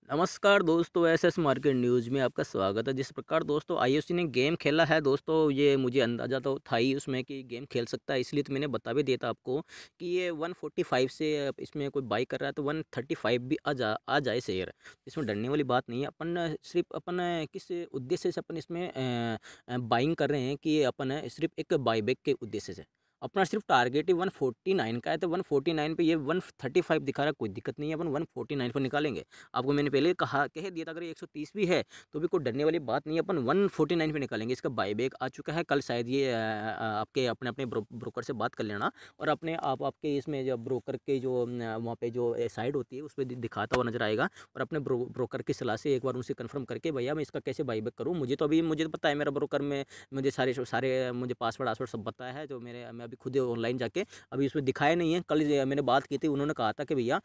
नमस्कार दोस्तों, SS market news में आपका स्वागत है। जिस प्रकार दोस्तों आईओसी ने गेम खेला है दोस्तों, ये मुझे अंदाज़ा तो था ही उसमें कि गेम खेल सकता है, इसलिए तो मैंने बता भी दिया था आपको कि ये 145 से इसमें कोई बाई कर रहा है तो 135 भी आ जाए शेयर। इसमें डरने वाली बात नहीं है। अपन सिर्फ अपन किस उद्देश्य से अपन इसमें बाइंग कर रहे हैं कि अपन सिर्फ एक बाईबैक के उद्देश्य से। अपना सिर्फ टारगेट ही 149 का है, तो 149 पे ये 135 दिखा रहा है, कोई दिक्कत नहीं है, अपन 149 पर निकालेंगे। आपको मैंने पहले कह दिया था, अगर ये 130 भी है तो भी कोई डरने वाली बात नहीं है, अपन 149 पे निकालेंगे। इसका बाईबैक आ चुका है, कल शायद ये आपके अपने अपने ब्रोकर से बात कर लेना और अपने आप आपके इसमें जो ब्रोकर के जो वहाँ पे जो साइड होती है उस पर दिखाता हुआ नजर आएगा। और अपने ब्रोकर की सलाह से एक बार उनसे कंफर्म करके, भैया मैं इसका कैसे बाईबैक करूँ, मुझे तो पता है, मेरा ब्रोकर में मुझे सारे मुझे पासवर्ड आसवर्ड सब पता है, जो मैं अभी खुद ऑनलाइन जाके अभी उसमें दिखाया नहीं है। कल मैंने बात की थी, उन्होंने कहा था कि भैया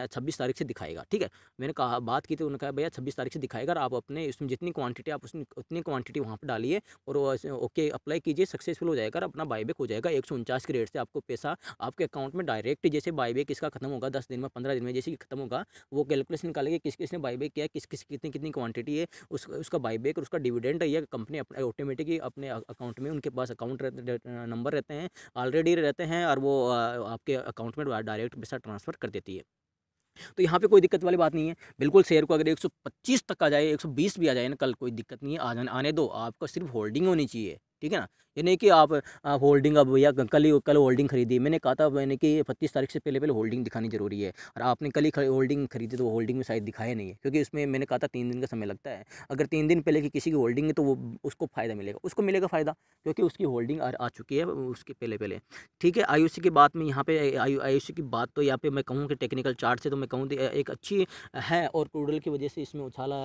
26 तारीख से दिखाएगा, ठीक है। मैंने कहा बात की थी, उन्होंने कहा भैया 26 तारीख से दिखाएगा, और आप अपने इसमें जितनी क्वांटिटी आप उतनी क्वांटिटी वहाँ पर डालिए और ओके अप्लाई कीजिए, सक्सेसफुल हो जाएगा, अपना बाईबैक हो जाएगा। 149 के रेट से आपको पैसा आपके अकाउंट में डायरेक्ट, जैसे बाईबैक इसका खत्म होगा 10 दिन में 15 दिन में जैसे कि खत्म होगा, वो कैलकुलेशन निकालेंगे किस किसने बाईबैक किया, किस किस कितनी कितनी क्वांटिटी है, उसका बाईबैक और उसका डिविडेंड है, ये कंपनी अपने ऑटोमेटिक ही अपने अकाउंट में, उनके पास अकाउंट नंबर रहते हैं, ऑलरेडी रहते हैं, और वो आपके अकाउंट में डायरेक्ट पैसा ट्रांसफ़र कर देती है। तो यहाँ पे कोई दिक्कत वाली बात नहीं है। बिल्कुल शेयर को अगर 125 तक आ जाए, 120 भी आ जाए ना कल, कोई दिक्कत नहीं है, आने दो। आपको सिर्फ होल्डिंग होनी चाहिए, ठीक है ना। ये नहीं कि आप होल्डिंग, अब भैया कल होल्डिंग खरीदी, मैंने कहा था मैंने कि 25 तारीख से पहले पहले होल्डिंग दिखानी जरूरी है, और आपने कल ही होल्डिंग खरीदी तो होल्डिंग में शायद दिखाया नहीं है, क्योंकि उसमें मैंने कहा था 3 दिन का समय लगता है। अगर 3 दिन पहले की किसी की होल्डिंग है तो वो उसको फ़ायदा मिलेगा, उसको मिलेगा फ़ायदा, क्योंकि उसकी होल्डिंग आ चुकी है उसके पहले पहले। ठीक है, आईओसी की बात में यहाँ पे आईओसी की बात तो यहाँ पे मैं कहूँ कि टेक्निकल चार्ट से तो मैं कहूँ एक अच्छी है, और क्रूडल की वजह से इसमें उछाला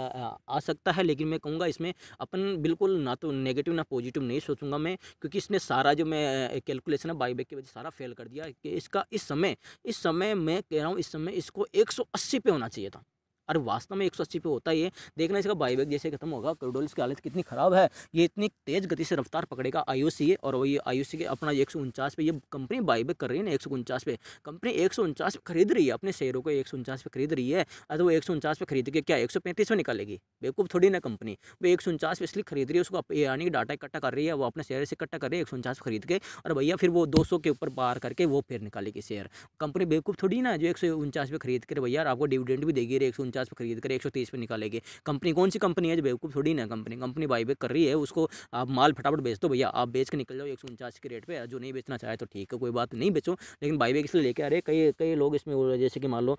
आ सकता है, लेकिन मैं कहूँगा इसमें अपन बिल्कुल ना तो नेगेटिव ना पॉजिटिव नहीं सोचूंगा मैं, क्योंकि इसने सारा जो मैं कैलकुलेशन है बाईबैक की वजह से सारा फेल कर दिया कि इसका इस समय मैं कह रहा हूँ, इस समय इसको 180 पे होना चाहिए था। और वास्तव में 180 पे होता ही है। देखना इसका बाईबैक जैसे खत्म होगा, क्रूडल की हालत कितनी खराब है, ये इतनी तेज गति से रफ्तार पकड़ेगा आईओसी है, और वही आईओसी के अपना 149 पे ये कंपनी बाईबैक कर रही है ना, 149 पे कंपनी 149 पे खरीद रही है, अपने शेयरों को 149 पे खरीद रही है। तो वो 149 पे खरीद के क्या 135 में निकालेगी? बेवकूफ़ थोड़ी ना कंपनी, वो 149 पे इसलिए खरीद रही है, उसको यानी कि डाटा इकट्ठा कर रही है, वो अपने शेयर से इकट्ठा कर रही है 149 पे खरीद के, और भैया फिर वो 200 के ऊपर पार करके वो फिर निकालेगी शेयर। कंपनी बेवकूफ़ थोड़ी ना जो 149 पे खरीद कर भैया आपको डिविडेंड भी देगी, 149 पे खरीद कर 130 पे निकालेगी। कंपनी कौन सी कंपनी है जो बेवकूफ़ थोड़ी ना, कंपनी बाईबैक कर रही है, उसको आप माल फटाफट बेच दो भैया, आप बेच के निकल जाओ 149 के रेट पे। जो नहीं बेचना चाहे तो ठीक है, कोई बात नहीं बेचो, लेकिन बाईबैक इसलिए लेके आ रहे हैं। कई कई लोग इसमें जैसे कि मान लो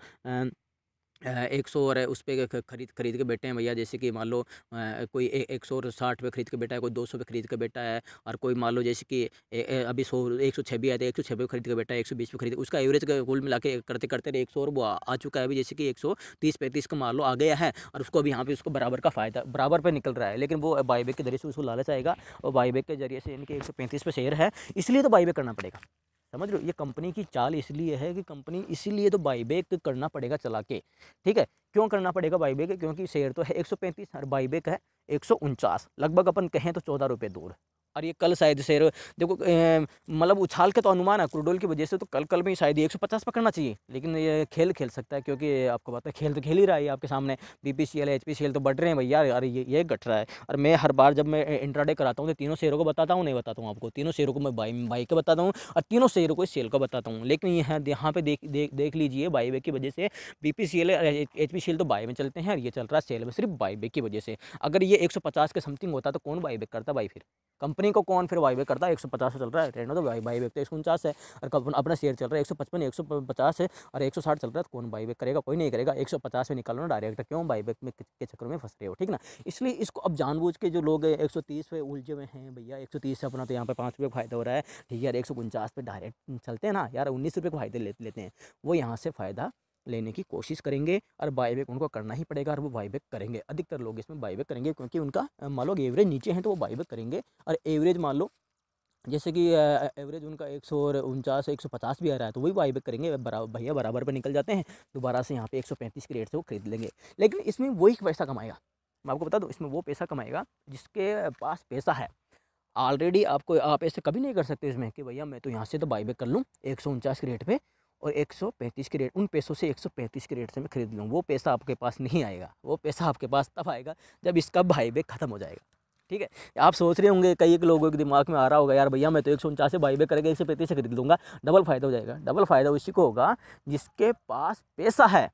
100 और है उस पे खरीद खरीद के बैठे हैं भैया, जैसे कि मान लो कोई 160 पे खरीद के बैठा है, कोई 200 पे खरीद के बैठा है, और कोई मान लो जैसे कि अभी 106 भी आए थे, 106 पे खरीद के बैठा है, 120 पे खरीद, उसका एवरेज कुल मिला के करते करते 100 और वो आ चुका है अभी, जैसे कि 130-35 का मान लो आ गया है, और उसको अभी यहाँ पे उसको बराबर का फायदा बराबर पे निकल रहा है, लेकिन वो बाईबैक के जरिए से उसको लालच आएगा, और बाईबैक के जरिए से इनके 135 पे शेयर है, इसलिए तो बाईबैक करना पड़ेगा। समझ रहे हो, ये कंपनी की चाल इसलिए है कि कंपनी इसीलिए तो बाईबैक करना पड़ेगा चला के, ठीक है। क्यों करना पड़ेगा बाईबैक? क्योंकि शेयर तो है 135 और बाईबैक है 149, लगभग अपन कहें तो 14 रुपये दूर। और ये कल शायद शेयर देखो मतलब उछाल के तो अनुमान है क्रूड ऑयल की वजह से, तो कल कल में शायद ये 150 पकड़ना चाहिए, लेकिन ये खेल खेल सकता है, क्योंकि आपको पता है खेल तो खेल ही रहा है आपके सामने। बीपीसीएल एचपीसीएल तो बढ़ रहे हैं भैया, अरे ये घट रहा है। और मैं हर बार जब मैं इंट्राडे कराता हूँ तो तीनों शेयरों को बताता हूँ, नहीं बताता हूँ आपको, तीनों शेयरों को मैं बाई के बताता हूँ, और तीनों शेयरों को सेल का बताता हूँ। लेकिन यहाँ पे देख लीजिए बाईबैक की वजह से बीपीसीएल एचपीसीएल तो बाई में चलते हैं, और ये चल रहा है सेल में सिर्फ बाईबैक की वजह से। अगर ये 150 के समथिंग होता तो कौन बाईबैक करता भाई? फिर कंपनी को कौन फिर बाईबैक करता है? 150 से चल रहा है, रहना तो बाईबैक तो 149 है, और अपना शेयर चल रहा है 155 150 है, और 160 चल रहा है, तो कौन बाईबैक करेगा? कोई नहीं करेगा। 150 में निकालना डायरेक्ट, क्यों बाईबैक में के चक्कर में फंस रहे हो, ठीक ना। इसलिए इसको अब जानबूझ के जो लोग 130 पे उलझे हुए हैं भैया, 130 से अपना तो यहाँ पे 5 रुपये फायदा हो रहा है, ठीक है यार, 149 पे डायरेक्ट चलते हैं ना यार, 19 रुपये का फायदे लेते हैं, वो यहाँ से फ़ायदा लेने की कोशिश करेंगे, और बाईबैक उनको करना ही पड़ेगा, और वो बाईबैक करेंगे। अधिकतर लोग इसमें बाईबैक करेंगे, क्योंकि उनका मान लो एवरेज नीचे है तो वो बाईबैक करेंगे। और एवरेज मान लो जैसे कि एवरेज उनका 149 150 भी आ रहा है, तो वही बाईबैक करेंगे, भैया बराबर पे निकल जाते हैं, दोबारा से यहाँ पे 135 के रेट से वो खरीद लेंगे। लेकिन इसमें वही पैसा कमाएगा, मैं आपको बता दूँ, इसमें वो पैसा कमाएगा जिसके पास पैसा है ऑलरेडी। आप ऐसे कभी नहीं कर सकते इसमें कि भैया मैं तो यहाँ से तो बाईबैक कर लूँ 149 के रेट पे, और 135 के रेट, उन पैसों से 135 के रेट से मैं खरीद लूँ, वो पैसा आपके पास नहीं आएगा। वो पैसा आपके पास तब आएगा जब इसका बाईबैक ख़त्म हो जाएगा। ठीक है, आप सोच रहे होंगे, कई एक लोगों के दिमाग में आ रहा होगा, यार भैया मैं तो 149 से बाईबैक करके 135 से खरीद लूँगा, डबल फ़ायदा हो जाएगा। डबल फ़ायदा उसी को होगा जिसके पास पैसा है,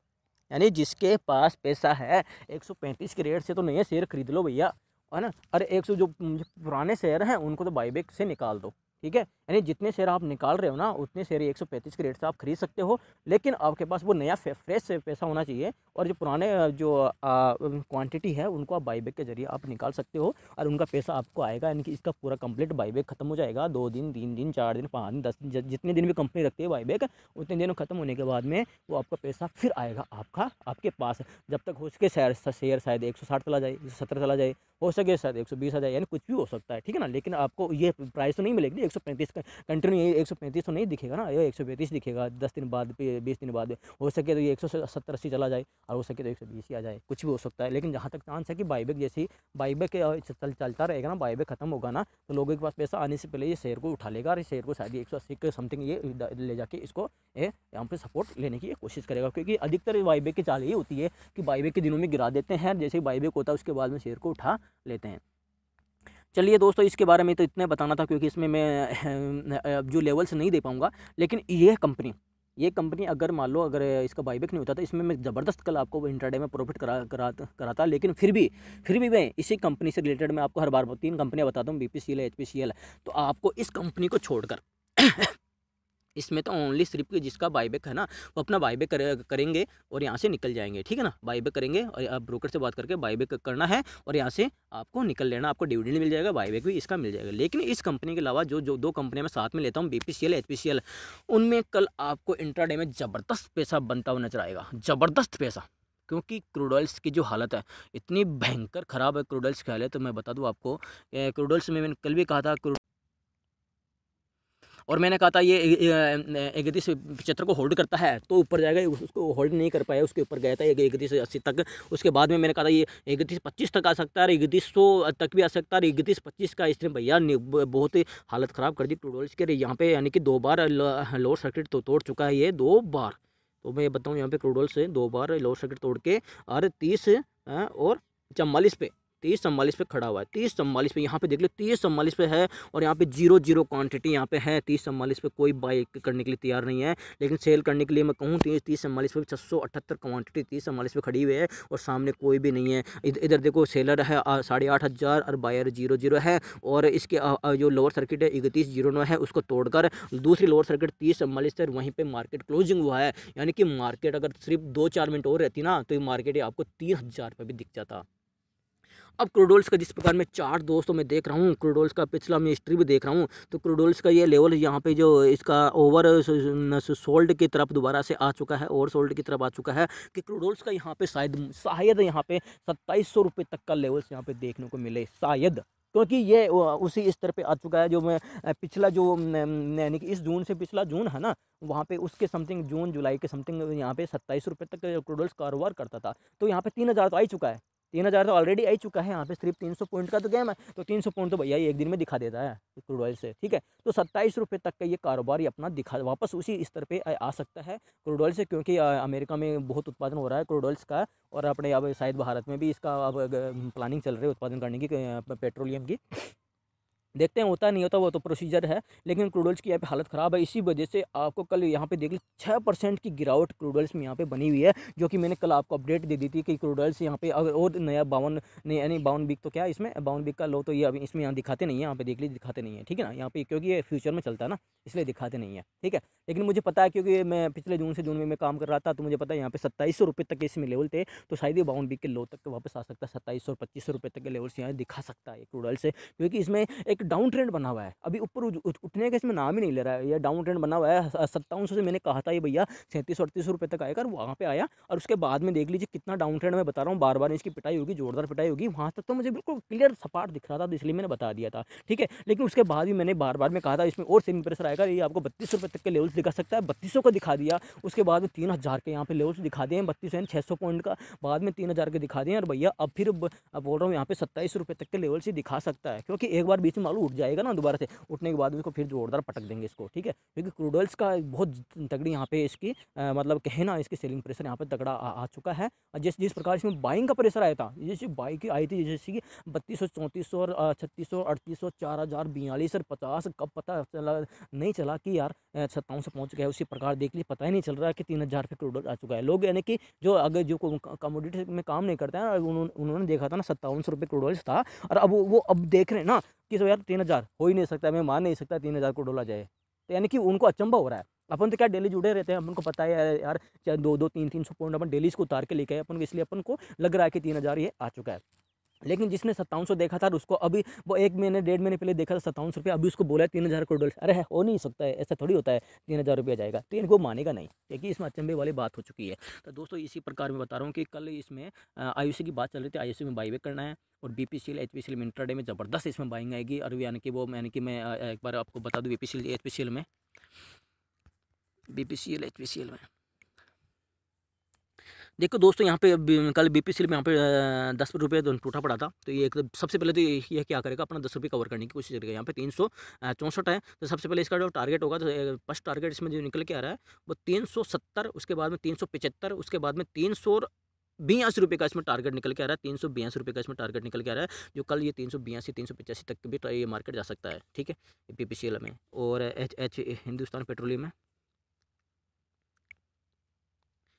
यानी जिसके पास पैसा है। 135 के रेट से तो नए शेयर खरीद लो भैया, है ना। अरे 100 जो पुराने शेयर हैं उनको तो बाईबैक से निकाल दो। ठीक है, यानी जितने शेयर आप निकाल रहे हो ना, उतने शेयर 135 के रेट से आप खरीद सकते हो, लेकिन आपके पास वो नया फ्रेश पैसा होना चाहिए। और जो पुराने जो क्वांटिटी है उनको आप बाईबैक के जरिए आप निकाल सकते हो, और उनका पैसा आपको आएगा। यानी कि इसका पूरा कंप्लीट बाईबैक खत्म हो जाएगा 2 दिन, 3 दिन, 4 दिन, 5 दिन, 10 दिन, जितने दिन भी कंपनी रखती है बाईबैक, उतने दिन खत्म होने के बाद में वो आपका पैसा फिर आएगा आपके पास। जब तक हो सके शेयर शायद 160 चला जाए, 170 चला जाए, हो सके शायद 120 आ जाए, यानी कुछ भी हो सकता है। ठीक है ना, लेकिन आपको ये प्राइस तो नहीं मिलेगी 135 का कंटिन्यू। ये 135 तो नहीं दिखेगा ना, ये 135 दिखेगा 10 दिन बाद, 20 दिन बाद। हो सके तो ये 170-80 चला जाए, और हो सके तो 120 ही आ जाए, कुछ भी हो सकता है। लेकिन जहाँ तक चांस है कि बाईबैक जैसी बाईबैक चलता रहेगा ना, बाईबैक खत्म होगा ना, तो लोगों के पास पैसा आने से पहले ये शेयर को उठा लेगा, और इस शेयर को शायद 180 के समथिंग ये ले जाके इसको यहाँ पे सपोर्ट लेने की कोशिश करेगा। क्योंकि अधिकतर बाईबैक की चाल यही होती है कि बाईबैक के दिनों में गिरा देते हैं, जैसे ही बाईबैक होता है उसके बाद में शेयर को उठा लेते हैं। चलिए दोस्तों, इसके बारे में तो इतने बताना था, क्योंकि इसमें मैं जो लेवल्स नहीं दे पाऊँगा। लेकिन ये कंपनी अगर मान लो अगर इसका बाईबैक नहीं होता तो इसमें मैं ज़बरदस्त कल आपको इंट्राडे में प्रॉफिट कराता। लेकिन फिर भी मैं इसी कंपनी से रिलेटेड मैं आपको हर बार 3 कंपनियाँ बताता हूँ, BPCL, HPCL। तो आपको इस कंपनी को छोड़कर इसमें तो ओनली सिर्फ जिसका बाईबैक है ना, वो अपना बाईबैक करेंगे और यहाँ से निकल जाएंगे। ठीक है ना, बाईबैक करेंगे और आप ब्रोकर से बात करके बाईबैक करना है, और यहाँ से आपको निकल लेना, आपको डिविडेंड मिल जाएगा, बाईबैक भी इसका मिल जाएगा। लेकिन इस कंपनी के अलावा जो 2 कंपनियाँ मैं साथ में लेता हूँ, BPCL, HPCL, उनमें कल आपको इंट्राडे में ज़बरदस्त पैसा बनता हुआ नजर आएगा, ज़बरदस्त पैसा। क्योंकि क्रूड ऑयल्स की जो हालत है इतनी भयंकर ख़राब है क्रूड ऑयल्स की हालत। तो मैं बता दूँ आपको, क्रूड ऑयल्स में मैंने कल भी कहा था, और मैंने कहा था ये 3175 को होल्ड करता है तो ऊपर जाएगा, उसको होल्ड नहीं कर पाया, उसके ऊपर गया था 3180 तक। उसके बाद में मैंने कहा था ये 3125 तक आ सकता है, 3100 तक भी आ सकता है, 3125 का इसने भैया बहुत ही हालत ख़राब कर दी क्रूड ऑयल्स के। यहाँ पे यानी कि 2 बार लोअर सर्किट तो तोड़ चुका है ये, 2 बार। तो मैं बताऊँ, यहाँ पे क्रूड ऑयल से 2 बार लोअर सर्किट तोड़ के और 30 और 44 पे 30-44 पे खड़ा हुआ है। 30-44 पे यहाँ पे देख लो, 30-44 पे है, और यहाँ पे 0 क्वांटिटी यहाँ पे है। 30-44 पे कोई बाई करने के लिए तैयार नहीं है, लेकिन सेल करने के लिए मैं कहूँ 30-44 पे 678 क्वांटिटी 30-44 पे खड़ी हुई है, और सामने कोई भी नहीं है। इधर देखो सेलर है 8,500 और बायर 0 है, और इसके जो लोअर सर्किट है 3109 है, उसको तोड़कर दूसरी लोअर सर्किट 30-44 है, वहीं पर मार्केट क्लोजिंग हुआ है। यानी कि मार्केट अगर सिर्फ 2-4 मिनट और रहती ना, तो ये मार्केट आपको 3000 पे भी दिख जाता। अब क्रूड ऑयल्स का जिस प्रकार मैं चार्ट दोस्तों मैं देख रहा हूँ, क्रूड ऑयल्स का पिछला मैं हिस्ट्री भी देख रहा हूँ, तो क्रूड ऑयल्स का ये लेवल यहाँ पे जो इसका ओवर सोल्ड की तरफ दोबारा से आ चुका है, ओवर सोल्ड की तरफ आ चुका है, कि क्रूड ऑयल्स का यहाँ पे शायद यहाँ पे 2700 रुपये तक का लेवल्स यहाँ पे देखने को मिले शायद। क्योंकि ये उसी स्तर पे आ चुका है जो मैं पिछला जो यानी कि इस जून से पिछला जून है ना, वहाँ पे उसके समथिंग जून जुलाई के समथिंग यहाँ पे 27 रुपये तक क्रूड ऑयल्स कारोबार करता था। तो यहाँ पे 3000 तो आ ही चुका है, 3000 तो ऑलरेडी आ ही चुका है। यहाँ पे सिर्फ 300 पॉइंट का तो गेम है, तो 300 पॉइंट तो भैया ये एक दिन में दिखा देता है क्रूड ऑयल से। ठीक है, तो 27 रुपये तक का ये कारोबार ये अपना दिखा वापस उसी स्तर पे आ सकता है क्रूड ऑयल से, क्योंकि अमेरिका में बहुत उत्पादन हो रहा है क्रूड ऑयल्स का, और अपने अब शायद भारत में भी इसका अब प्लानिंग चल रही है उत्पादन करने की पेट्रोलियम की। देखते हैं होता नहीं होता, वो तो प्रोसीजर है। लेकिन क्रूड ऑयल्स की यहाँ पे हालत ख़राब है, इसी वजह से आपको कल यहाँ पे देख ली 6% की गिरावट क्रूड ऑयल्स में यहाँ पे बनी हुई है, जो कि मैंने कल आपको अपडेट दे दी थी कि क्रूड ऑयल्स यहाँ पे अगर और नया 52 नहीं, यानी 52 वीक तो क्या है इसमें 52 वीक का लो, तो ये अभी इसमें यहाँ दिखाते नहीं है, यहाँ पे देख लीजिए दिखाते नहीं है। ठीक है ना, यहाँ पे क्योंकि ये फ्यूचर में चलता है ना, इसलिए दिखाते नहीं है। ठीक है, लेकिन मुझे पता है क्योंकि मैं पिछले जून में मैं काम कर रहा था, तो मुझे पता है यहाँ पे 2700 रुपये तक इसमें लेवल थे, तो शायद ये 52 वीक के लो तक वापस आ सकता है, 2700 2500 रुपये तक के लेवल्स यहाँ दिखा सकता है क्रूड ऑयल से, क्योंकि इसमें एक डाउन ट्रेंड बना हुआ है। अभी ऊपर उठने का इसमें नाम ही नहीं ले रहा है, ये डाउन ट्रेंड बना हुआ है। 5700 से मैंने कहा था ये भैया 3700-3800 रुपये तक आएगा, वहाँ पे आया, और उसके बाद में देख लीजिए कितना डाउन ट्रेंड मैं बता रहा हूँ, बार बार इसकी पिटाई होगी, जोरदार पिटाई होगी, वहाँ तक तो मुझे बिल्कुल क्लियर सपाट दिख रहा था, तो इसलिए मैंने बता दिया था। ठीक है, लेकिन उसके बाद भी मैंने बार बार में कहा था इसमें और सेलिंग प्रेशर आएगा, ये आपको 3200 रुपये तक के लेवल्स दिखा सकता है, 3200 का दिखा दिया। उसके बाद में 3000 के यहाँ पे लेवल्स दिखा दिए, 3200 पॉइंट का, बाद में 3000 के दिखा दिए, और भैया अब फिर अब बोल रहा हूँ यहाँ पे 2700 रुपये तक के लेवल्स ही दिखा सकता है, क्योंकि एक बार बीच में मालूम उठ जाएगा ना दोबारा से, उठने के बाद उसको फिर जोरदार पटक देंगे इसको, ठीक है। क्योंकि क्रूड ऑयल्स का बहुत तगड़ी यहाँ पे इसकी मतलब कहे ना इसकी सेलिंग प्रेशर यहाँ पे तगड़ा आ चुका है। जिस प्रकार इसमें बाइंग का प्रेशर आया था, जैसे बाइंग की आई थी जैसे कि 3200 3400 और 3600 3800 4000 42 और 50, कब पता चला नहीं चला कि यार 57 से पहुंच गया। उसी प्रकार देख लीजिए, पता ही नहीं चल रहा है कि 3000 पे क्रूड ऑयल आ चुका है। लोग यानी कि जो अगर जो कमोडिटी में काम नहीं करते हैं, उन्होंने देखा था ना 5700 रुपये क्रूड ऑयल था, और अब वो अब देख रहे हैं ना कि तो यार 3000 हो ही नहीं सकता, मैं मान नहीं सकता 3000 क्रूड ऑयल आ जाए। तो यानी कि उनको अचंभा हो रहा है। अपन तो क्या डेली जुड़े रहते हैं, अपन को पता है यार चाहे 2-2 3-300 पॉइंट अपन डेली इसको उतार के लेके आए अपन को, इसलिए अपन को लग रहा है कि 3000 ये आ चुका है। लेकिन जिसने 5700 देखा था, उसको अभी वो 1 महीने 1.5 महीने पहले देखा था 5700 रुपये, अभी उसको बोला है 3000 करोड़ डॉलर। अरे हो नहीं सकता है, ऐसा थोड़ी होता है 3000 रुपया जाएगा, तो इनको मानेगा नहीं, क्योंकि इसमें अचंभे वाली बात हो चुकी है। तो दोस्तों इसी प्रकार मैं बता रहा हूँ कि कल इसमें आईओसी की बात चल रही थी, आईओसी में बाईबैक करना है, और बीपीसीएल एचपीसीएल में इंट्राडे में ज़बरदस्त इसमें बाइंग आएगी। और यानी कि वो यानी कि मैं एक बार आपको बता दूँ, बीपीसीएल एचपीसीएल में देखो दोस्तों, यहाँ पे कल बीपीसीएल में यहाँ पे 10 रुपये टूटा पड़ा था। तो ये सबसे पहले तो ये क्या करेगा, अपना 10 रुपये कवर करने की कोशिश करेगा। यहाँ पे 364 है, तो सबसे पहले इसका जो टारगेट होगा, तो फर्स्ट टारगेट इसमें जो निकल के आ रहा है वो 370, उसके बाद में 375, उसके बाद में 382 रुपये का इसमें टारगेट निकल के आ रहा है। 382 रुपये का इसमें टारगेट निकल के आ रहा है, जो कल ये 382 385 तक भी ये मार्केट जा सकता है, ठीक है, बीपीसीएल में। और हिंदुस्तान पेट्रोलियम में,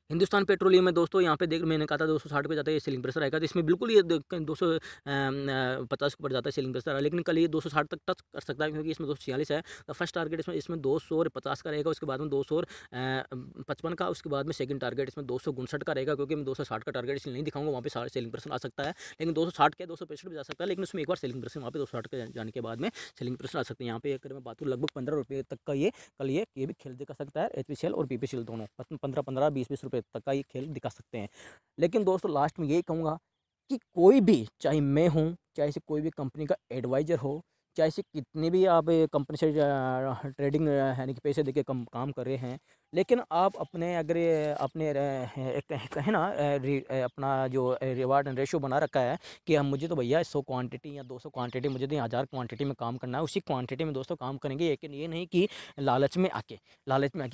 हिंदुस्तान पेट्रोलियम में दोस्तों यहाँ पे देख, मैंने कहा था 260 पे जाता है ये सेलिंग प्रेशर आएगा, तो इसमें बिल्कुल ये 250 पर जाता है सेलिंग प्रेशर, लेकिन कल ये 260 तक टच कर सकता है, क्योंकि इसमें 246 है। तो फर्स्ट टारगेट इसमें 250 का रहेगा, उसके बाद में 255 का, उसके बाद में सेकंड टारगेट इसमें 259 का रहेगा, क्योंकि मैं 260 का टारगेट इसलिए नहीं दिखाऊंगा, वहाँ पे सेलिंग प्रेशर आ सकता है। लेकिन 260 के 265 भी जा सकता है, लेकिन उसमें एक बार सेलिंग प्रेशर वहाँ पे 260 के जाने के बाद में सेलिंग प्रेशर आ सकते हैं। यहाँ पे अगर मैं बात करूँ, लगभग 15 रुपये तक का ये कल ये भी खेल दिखा सकता है, एचपीसीएल और बीपीसीएल दोनों 15-15 20-20 रुपये तक का ये खेल दिखा सकते हैं। लेकिन दोस्तों लास्ट में यही कहूँगा कि कोई भी, चाहे मैं हूँ, चाहे से कोई भी कंपनी का एडवाइज़र हो, चाहे से कितने भी आप कंपनी से ट्रेडिंग यानी कि पैसे देके काम कर रहे हैं, लेकिन आप अपने अगर अपने एक कहें ना अपना जो रिवार्ड एंड रेशो बना रखा है कि हम मुझे तो भैया 100 क्वांटिटी या 200 क्वांटिटी मुझे तो 1000 क्वांटिटी में काम करना है, उसी क्वांटिटी में दोस्तों काम करेंगे। लेकिन ये नहीं कि लालच में आके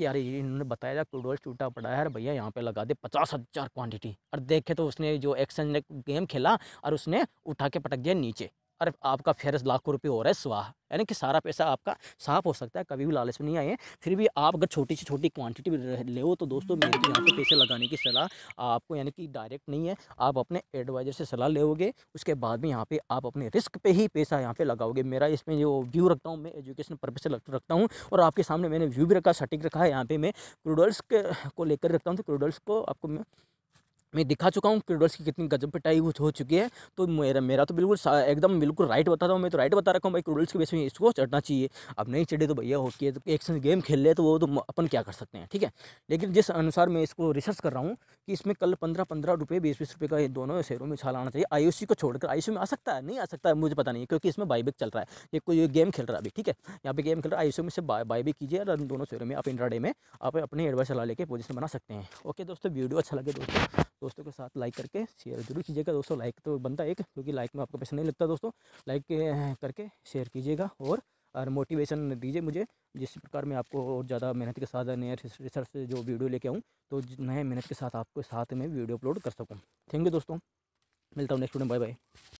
अरे ये इन्होंने बताया था क्रूड ऑयल टूटा पड़ा है, अरे भैया यहाँ पे लगा दे 50,000 क्वांटिटी, और देखे तो उसने जो एक्सचेंज ने गेम खेला और उसने उठा के पटक दिया नीचे, अरे आपका फेरस लाखों रुपये हो रहा है स्वाह, यानी कि सारा पैसा आपका साफ हो सकता है। कभी भी लालच में नहीं आए, फिर भी आप अगर छोटी से छोटी क्वांटिटी भी ले हो, तो दोस्तों मेरी तो यहाँ पे पैसे लगाने की सलाह आपको यानी कि डायरेक्ट नहीं है, आप अपने एडवाइजर से सलाह लेोगे, उसके बाद में यहाँ पे आप अपने रिस्क पे ही पैसा यहाँ पे लगाओगे। मेरा इसमें जो व्यू रखता हूँ, मैं एजुकेशन पर्पज से रखता हूँ, और आपके सामने मैंने व्यू भी रखा, सटीक रखा है। यहाँ पे मैं क्रूड ऑयल्स को लेकर रखता हूँ, तो क्रूड ऑयल्स को आपको मैं दिखा चुका हूँ क्रूड ऑयल्स की कितनी गजब पिटाई हो चुकी है। तो मेरा तो बिल्कुल एकदम बिल्कुल राइट बताता हूँ, मैं तो राइट बता रखा हूँ भाई, क्रूड ऑयल्स के बेस में इसको चढ़ना चाहिए। अब नहीं चढ़े तो भैया हो के तो एक संग गेम खेल ले, तो वो तो अपन क्या कर सकते हैं, ठीक है। लेकिन जिस अनुसार मैं इसको रिसर्च कर रहा हूँ कि इसमें कल 15-15 रुपये 20-20 रुपये का ये दोनों शेयरों में छाल आना चाहिए। आईओसी को छोड़कर आईओसी में आ सकता है, नहीं आ सकता है मुझे पता नहीं, क्योंकि इसमें बाईबैक चल रहा है, ये कोई गेम खेल रहा है अभी, ठीक है, यहाँ पे गेम खेल रहा है। आईओसी में से बाईबैक कीजिए, और दोनों शेयरों में आप इंट्राडे में आप अपने एडवाइस सलाह लेके पोजीशन बना सकते हैं। ओके दोस्तों, वीडियो अच्छा लगे दोस्तों के साथ लाइक करके शेयर जरूर कीजिएगा दोस्तों। लाइक तो बनता है एक, क्योंकि लाइक में आपको पैसा नहीं लगता दोस्तों। लाइक करके शेयर कीजिएगा, और मोटिवेशन दीजिए मुझे, जिस प्रकार मैं आपको और ज़्यादा मेहनत के साथ नए रिसर्च से जो वीडियो लेके आऊँ, तो नए मेहनत के साथ आपको साथ में वीडियो अपलोड कर सकूँ। थैंक यू दोस्तों, मिलता हूँ नेक्स्ट वीडियो में, बाय बाय।